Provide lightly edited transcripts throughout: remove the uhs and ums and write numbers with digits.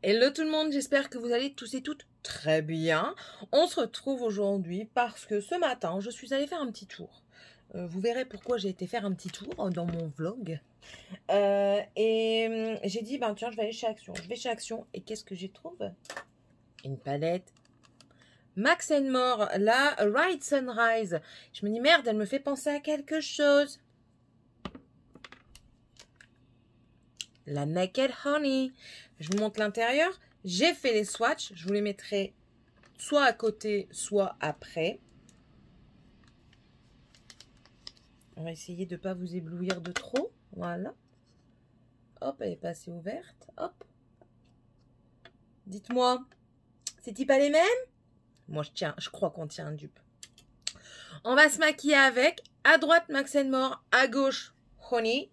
Hello tout le monde, j'espère que vous allez tous et toutes très bien. On se retrouve aujourd'hui parce que ce matin, je suis allée faire un petit tour. Vous verrez pourquoi j'ai été faire un petit tour dans mon vlog. J'ai dit, ben tiens, je vais aller chez Action. Je vais chez Action et qu'est-ce que j'y trouve? Une palette Max & More, la Ride Sunrise. Je me dis, merde, elle me fait penser à quelque chose. La Naked Honey. Je vous montre l'intérieur. J'ai fait les swatchs. Je vous les mettrai soit à côté, soit après. On va essayer de ne pas vous éblouir de trop. Voilà. Hop, elle est pas assez ouverte. Hop. Dites-moi, c'est-il pas les mêmes? Moi, je crois qu'on tient un dupe. On va se maquiller avec. À droite, Max & More. À gauche, Honey.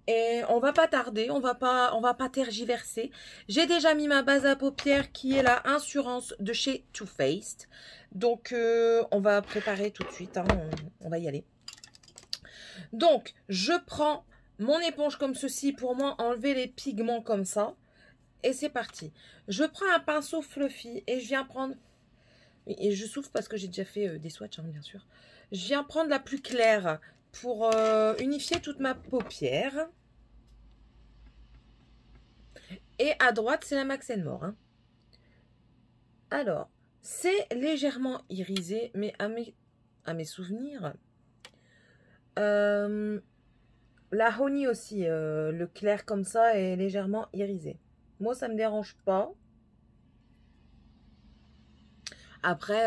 Et on va pas tarder, on va pas tergiverser. J'ai déjà mis ma base à paupières qui est la Insurance de chez Too Faced. Donc on va préparer tout de suite, hein, on va y aller. Donc je prends mon éponge comme ceci pour moi enlever les pigments comme ça. Et c'est parti. Je prends un pinceau fluffy et je viens prendre... Et je souffle parce que j'ai déjà fait des swatchs, hein, bien sûr. Je viens prendre la plus claire pour unifier toute ma paupière. Et à droite, c'est la Max & More. Hein. Alors, c'est légèrement irisé, mais à mes souvenirs, la Honey aussi, le clair comme ça est légèrement irisé. Moi, ça ne me dérange pas. Après,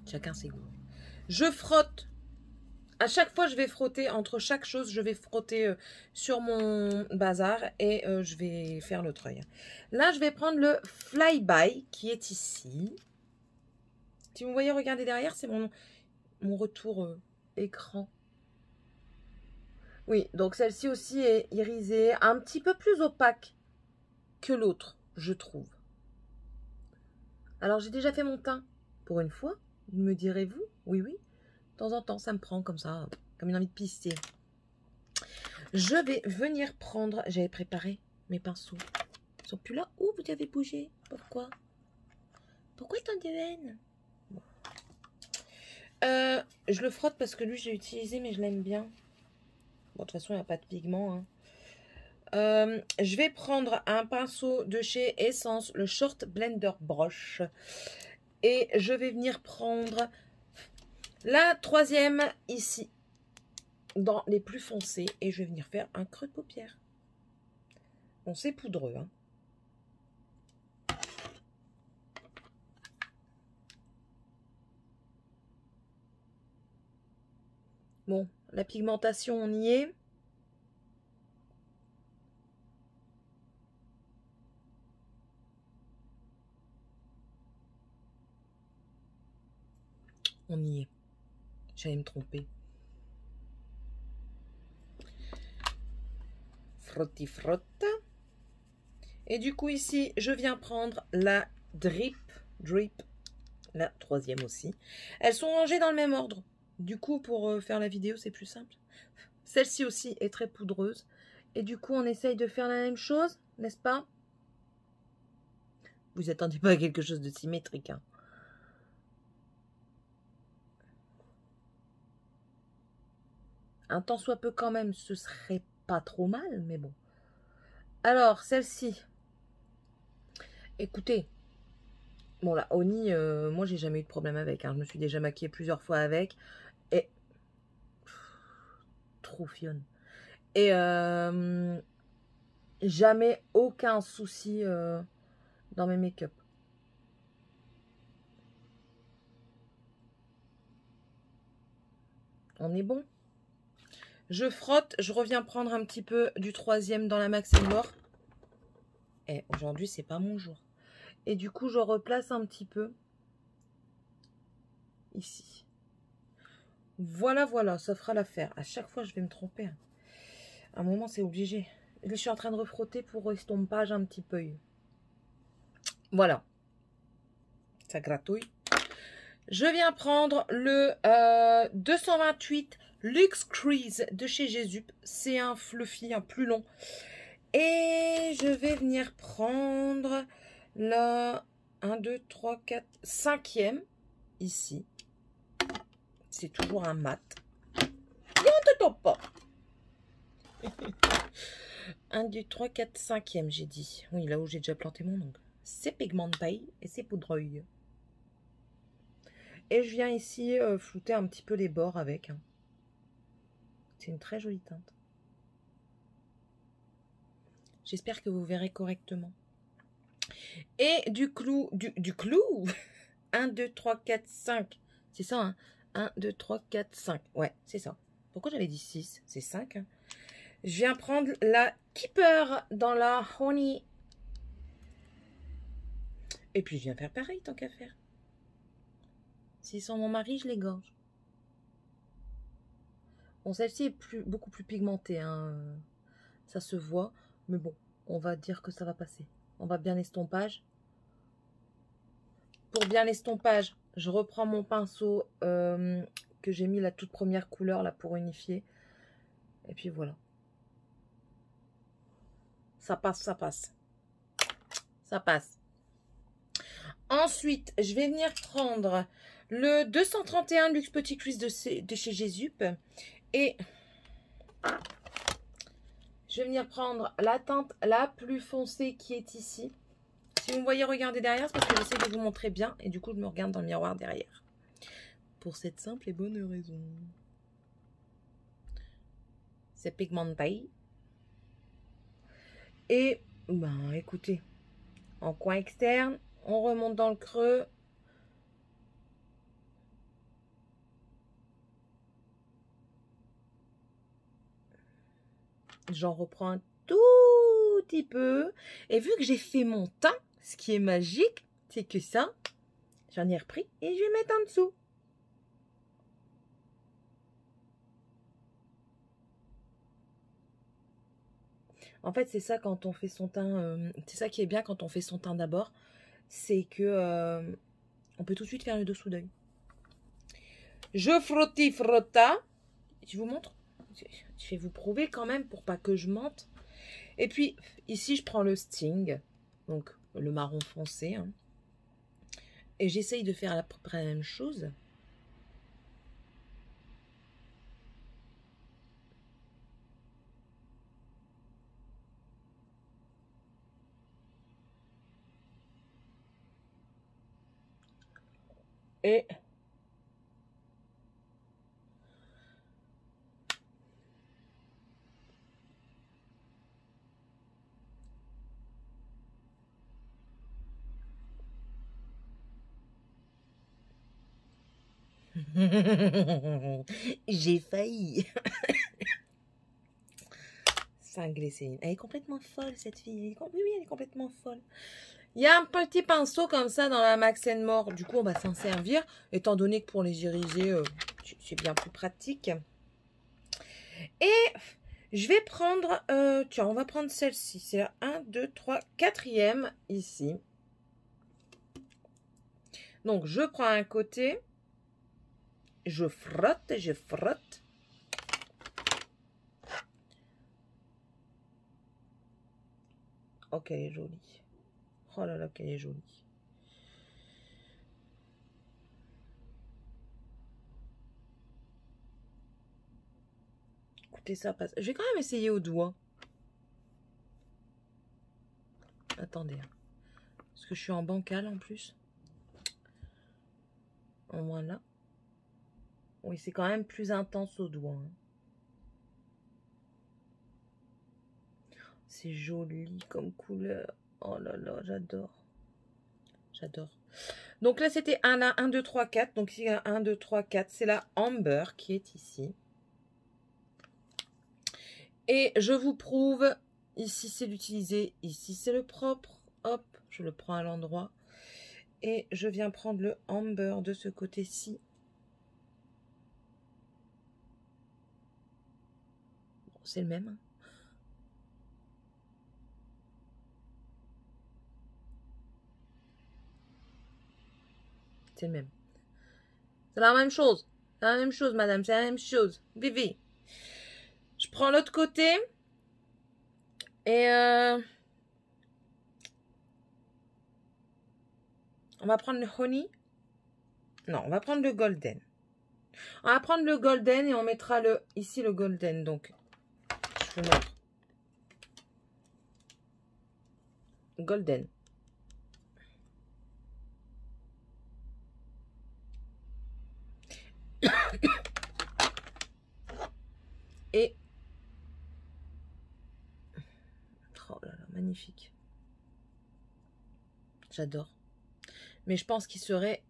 chacun ses goûts. Je frotte. À chaque fois, je vais frotter, entre chaque chose, je vais frotter sur mon bazar et je vais faire l'autre œil. Là, je vais prendre le Flyby qui est ici. Si vous voyez, regardez derrière, c'est mon retour écran. Oui, donc celle-ci aussi est irisée, un petit peu plus opaque que l'autre, je trouve. Alors, j'ai déjà fait mon teint pour une fois, me direz-vous? Oui, oui. De temps en temps, ça me prend comme ça, comme une envie de pisser. Je vais venir prendre... J'avais préparé mes pinceaux. Ils sont plus là. Où vous avez bougé? Pourquoi? Pourquoi tant de haine? Bon. Je le frotte parce que lui, j'ai utilisé, mais je l'aime bien. Bon, de toute façon, il n'y a pas de pigment. Hein. Je vais prendre un pinceau de chez Essence, le Short Blender Brush. Et je vais venir prendre... la troisième ici, dans les plus foncés, et je vais venir faire un creux de paupière. Bon, c'est poudreux, hein. Bon, la pigmentation, on y est. On y est. J'allais me tromper. Frotti frotte. Et du coup ici, je viens prendre la Drip, la troisième aussi. Elles sont rangées dans le même ordre. Du coup, pour faire la vidéo, c'est plus simple. Celle-ci aussi est très poudreuse. Et du coup, on essaye de faire la même chose, n'est-ce pas? Vous attendez pas à quelque chose de symétrique, hein. Un tant soit peu quand même, ce serait pas trop mal, mais bon. Alors, celle-ci. Écoutez. Bon, la Honey, moi, j'ai jamais eu de problème avec. Hein. Je me suis déjà maquillée plusieurs fois avec. Et... trop fionne. Et jamais aucun souci dans mes make-up. On est bon. Je frotte, je reviens prendre un petit peu du troisième dans la Max & More. Et aujourd'hui, c'est pas mon jour. Et du coup, je replace un petit peu ici. Voilà, voilà, ça fera l'affaire. À chaque fois, je vais me tromper. Hein. À un moment, c'est obligé. Je suis en train de refrotter pour estompage un petit peu. Voilà. Ça gratouille. Je viens prendre le 228 Luxe Crease de chez Jesup. C'est un fluffy, un plus long. Et je vais venir prendre la 1, 2, 3, 4, 5e ici. C'est toujours un mat. Et on ne te tombe pas. 1, 2, 3, 4, 5e, j'ai dit. Oui, là où j'ai déjà planté mon ongle. C'est pigment de paille et c'est poudreuil. Et je viens ici flouter un petit peu les bords avec. Hein. C'est une très jolie teinte. J'espère que vous verrez correctement. Et du clou, du clou 1, 2, 3, 4, 5. C'est ça, hein 1, 2, 3, 4, 5. Ouais, c'est ça. Pourquoi j'avais dit 6? C'est 5. Hein. Je viens prendre la Keeper dans la Honey. Et puis je viens faire pareil, tant qu'à faire. S'ils sont mon mari, je les gorge. Bon, celle-ci est beaucoup plus pigmentée. Hein. Ça se voit. Mais bon, on va dire que ça va passer. On va bien l'estompage. Pour bien l'estompage, je reprends mon pinceau que j'ai mis la toute première couleur là pour unifier. Et puis voilà. Ça passe, ça passe. Ça passe. Ensuite, je vais venir prendre le 231 Luxe Petit Crease de chez Jésup. Et je vais venir prendre la teinte la plus foncée qui est ici. Si vous me voyez regarder derrière, c'est parce que j'essaie de vous montrer bien. Et du coup, je me regarde dans le miroir derrière. Pour cette simple et bonne raison. C'est pigment de paille. Et, ben, écoutez, en coin externe, on remonte dans le creux. J'en reprends un tout petit peu. Et vu que j'ai fait mon teint, ce qui est magique, c'est que ça, j'en ai repris et je vais mettre en dessous. En fait, c'est ça quand on fait son teint. C'est ça qui est bien quand on fait son teint d'abord. C'est que on peut tout de suite faire le dessous d'œil. Je frotta. Je vous montre. Je vais vous prouver quand même pour pas que je mente. Et puis, ici, je prends le Sting. Donc, le marron foncé. Hein. Et j'essaye de faire à peu près la même chose. Et j'ai failli. Cinglée, Céline. Elle est complètement folle, cette fille. Oui, oui, elle est complètement folle. Il y a un petit pinceau comme ça dans la Max & More. Du coup, on va s'en servir. Étant donné que pour les iriser, c'est bien plus pratique. Et je vais prendre... tiens, on va prendre celle-ci. C'est la 1, 2, 3, 4e ici. Donc, je prends un côté. Je frotte, je frotte. Oh, qu'elle est jolie. Oh là là, qu'elle est jolie. Écoutez, ça passe. Je vais quand même essayer au doigt. Attendez. Parce que je suis en bancal en plus. Voilà. Oui, c'est quand même plus intense au doigt. Hein. C'est joli comme couleur. Oh là là, j'adore. J'adore. Donc là, c'était 1, 2, 3, 4. Donc ici, 1, 2, 3, 4. C'est la Amber qui est ici. Et je vous prouve, ici, c'est l'utiliser. Ici, c'est le propre. Hop, je le prends à l'endroit. Et je viens prendre le Amber de ce côté-ci. Bon, c'est le même. Hein. C'est le même. C'est la même chose. C'est la même chose, madame. C'est la même chose. Vivi. Je prends l'autre côté. Et on va prendre le honey. Non, on va prendre le golden. On va prendre le golden et on mettra ici le golden. Donc, je vous montre. Golden. Et oh là là, magnifique. J'adore. Mais je pense qu'il serait,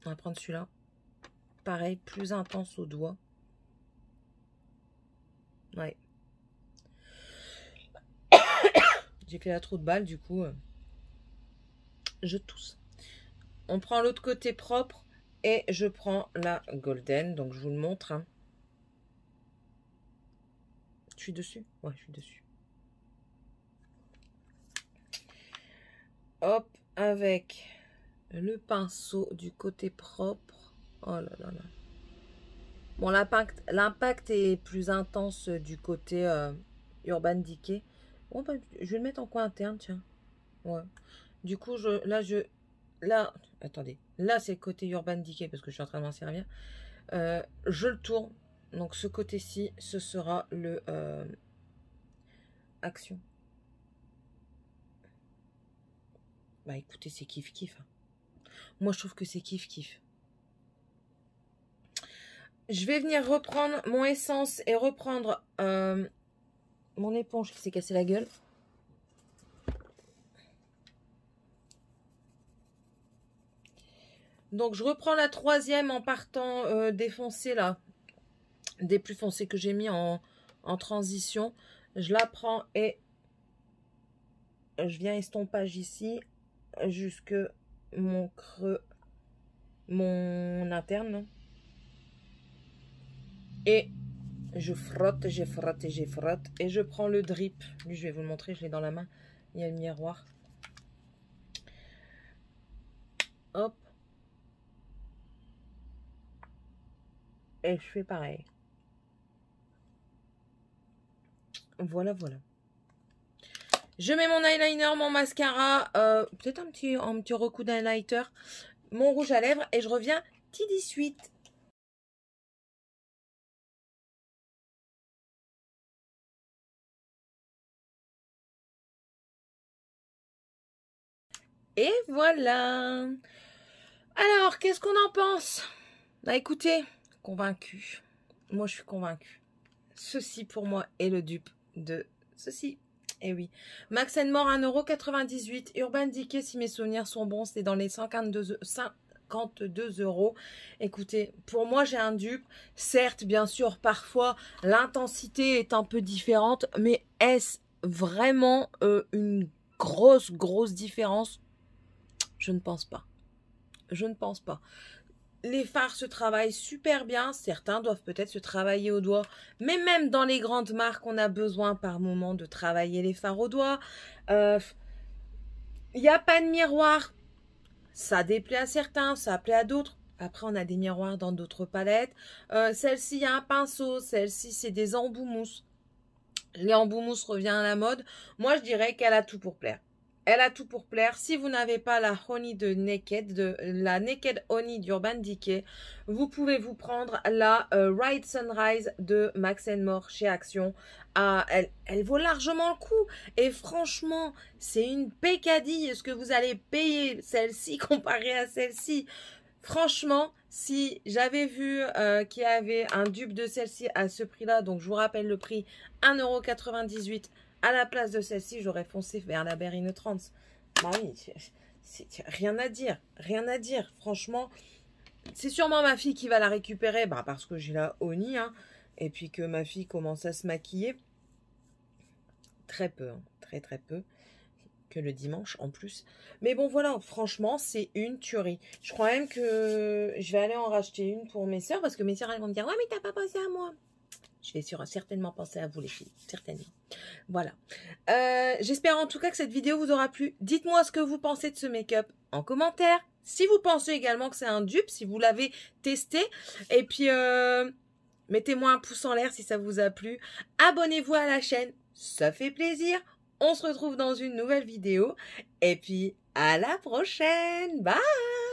on va prendre celui-là, pareil, plus intense au doigt. Ouais. J'ai fait la trou de balle, du coup, je tousse. On prend l'autre côté propre et je prends la golden. Donc, je vous le montre. Hein. Je suis dessus? Ouais, je suis dessus. Hop, avec le pinceau du côté propre. Oh là là là. Bon, l'impact est plus intense du côté Urban Decay. Bon, bah, je vais le mettre en coin interne, tiens. Ouais. Du coup, là, attendez. Là, c'est le côté Urban Decay parce que je suis en train de m'en servir. Je le tourne. Donc, ce côté-ci, ce sera le Action. Bah, écoutez, c'est kiff-kiff. Hein. Moi, je trouve que c'est kiff-kiff. Je vais venir reprendre mon essence et reprendre mon éponge qui s'est cassé la gueule. Donc, je reprends la troisième en partant des foncés, là. Des plus foncés que j'ai mis en transition. Je la prends et je viens estompage ici jusque mon creux, mon interne. Et je frotte, je frotte et je frotte. Et je prends le drip. Lui, je vais vous le montrer, je l'ai dans la main. Il y a le miroir. Hop. Et je fais pareil. Voilà, voilà. Je mets mon eyeliner, mon mascara, peut-être un petit recoup d'highlighter, mon rouge à lèvres et je reviens tout de suite. Et voilà. Alors, qu'est-ce qu'on en pense? Bah écoutez, convaincu. Moi, je suis convaincue. Ceci, pour moi, est le dupe de ceci. Et oui. Max & More, 1,98 €. Urban Decay, si mes souvenirs sont bons, c'est dans les 52 €. Écoutez, pour moi, j'ai un dupe. Certes, bien sûr, parfois, l'intensité est un peu différente. Mais est-ce vraiment une grosse différence? Je ne pense pas. Je ne pense pas. Les fards se travaillent super bien. Certains doivent peut-être se travailler au doigt. Mais même dans les grandes marques, on a besoin par moment de travailler les fards au doigt. Il n'y a pas de miroir. Ça déplaît à certains, ça plaît à d'autres. Après, on a des miroirs dans d'autres palettes. Celle-ci, il y a un pinceau. Celle-ci, c'est des embouts mousse. Les embouts mousse revient à la mode. Moi, je dirais qu'elle a tout pour plaire. Elle a tout pour plaire. Si vous n'avez pas la Honey de Naked, la Naked Honey d'Urban Decay, vous pouvez vous prendre la Ride Sunrise de Max & More chez Action. Elle vaut largement le coup. Et franchement, c'est une pécadille ce que vous allez payer celle-ci comparée à celle-ci. Franchement, si j'avais vu qu'il y avait un dupe de celle-ci à ce prix-là, donc je vous rappelle le prix, 1,98 € à la place de celle-ci, j'aurais foncé vers la Berrine 30. Bah oui, c'est rien à dire, rien à dire. Franchement, c'est sûrement ma fille qui va la récupérer, bah parce que j'ai la Honey, hein, et puis que ma fille commence à se maquiller. Très peu, hein, très peu. Que le dimanche en plus. Mais bon, voilà, franchement, c'est une tuerie. Je crois même que je vais aller en racheter une pour mes soeurs, parce que mes soeurs, elles vont me dire, ouais, mais t'as pas pensé à moi. Je vais certainement penser à vous, les filles. Certainement. Voilà. J'espère en tout cas que cette vidéo vous aura plu. Dites-moi ce que vous pensez de ce make-up en commentaire. Si vous pensez également que c'est un dupe, si vous l'avez testé. Et puis, mettez-moi un pouce en l'air si ça vous a plu. Abonnez-vous à la chaîne. Ça fait plaisir. On se retrouve dans une nouvelle vidéo. Et puis, à la prochaine. Bye!